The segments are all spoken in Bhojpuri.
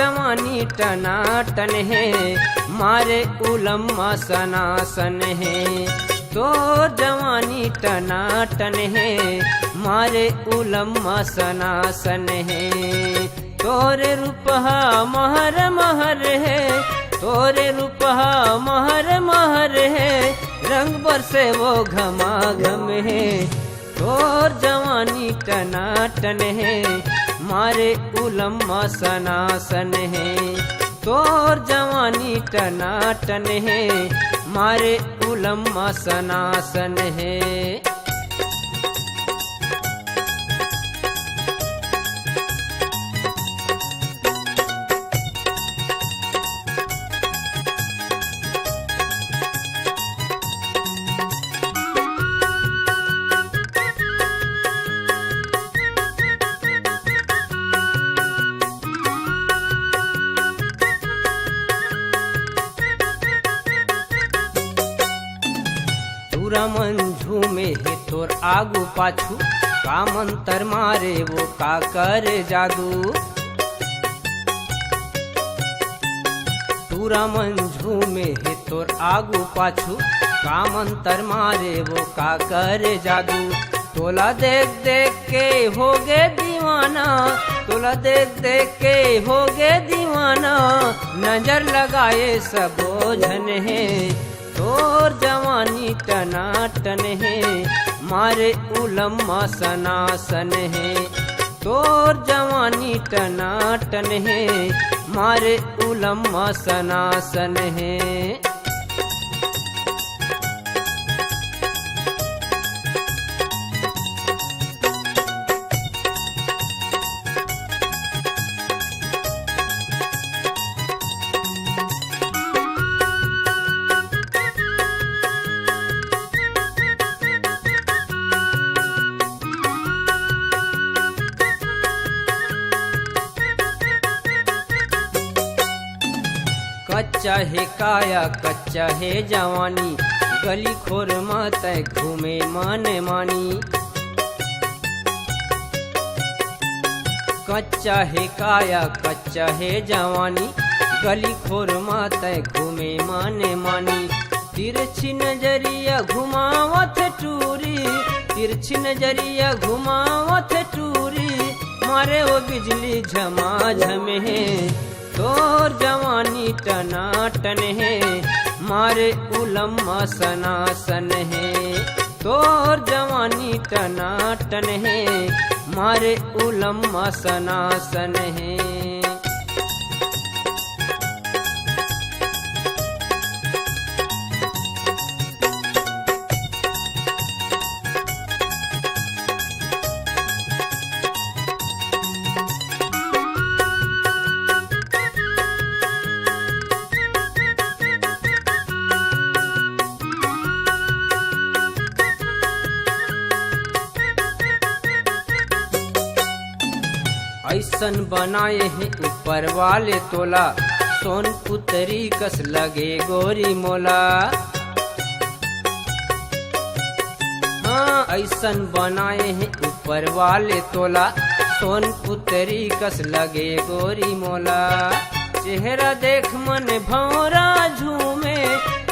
जवानी टनाटन है, मारे उलम्मा सनासन है। तोर जवानी टनाटन है, मारे उलम्मा सनासन है। तोरे रूपहा महर महर है, तोरे रूपहा महर महर है, रंग बरसे वो घमाघम है। तोर जवानी टनाटन है, मारे उलम्मा सनासन है। तोर जवानी टनाटन है, मारे उलम्मा सनासन है। मन झूमे है तोर आगू पाछू, का मंतर मारे वो का करे जादू। पूरा मन झूमे है तोर आगू पाछू, का मंतर मारे वो का करे जादू। तोला देख देख के हो गे दीवाना, तोला देख देख के हो गे दीवाना, नजर लगाए सबो जन है। तोर जवानी टनाटन है, मारे उलम्मा सनासन है। तोर जवानी टनाटन है, मारे उलम्मा सनासन है। कच्चा है काया कच्चा है जवानी, गली खोर मत घूमे मन मानी। कच्चा है काया कच्चा है जवानी, गली खोर मत घूमे मन मानी। तिरछी नजरिया घुमावत टूरी, तिरछी नजरिया घुमावत टूरी, मारे वो बिजली झमाझम है। तोर जवानी टनाटन है, मारे उलम्मा सनासन है। तोर जवानी टनाटन है, मारे उलम्मा सनासन है। ऐसन बनाए हैं ऊपर वाले तोला, सोन पुतरी कस लगे गोरी मोला। हाँ ऐसन बनाए हैं ऊपर वाले तोला, सोन पुतरी कस लगे गोरी मोला। चेहरा देख मन भौरा झूमे,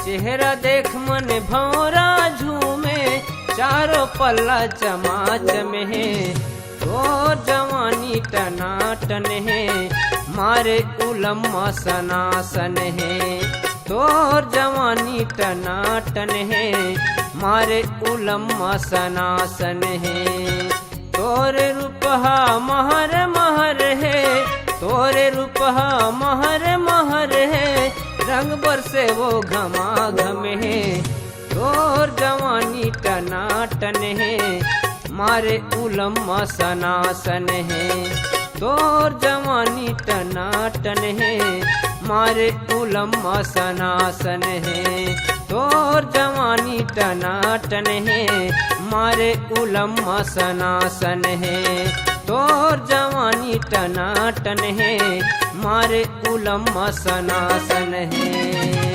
चेहरा देख मन भौरा झूमे, चारों पल्ला चमाचम है। तोर जवानी टनाटन है, मारे उलम्मा सनासन है। तोर जवानी टनाटन है, मारे उलम्मा सनासन है। तोरे रूपहा महर महर है, तोरे रूपहा महर महर है, रंग बरसे वो घमाघम है। तोर जवानी टनाटन है, मारे उलम्मा सनासन है। तोर जवानी टनाटन है, मारे उलम्मा सनासन है। तोर जवानी टनाटन है, मारे उलम्मा सनासन है। तोर जवानी टनाटन है, मारे उलम्मा सनासन है।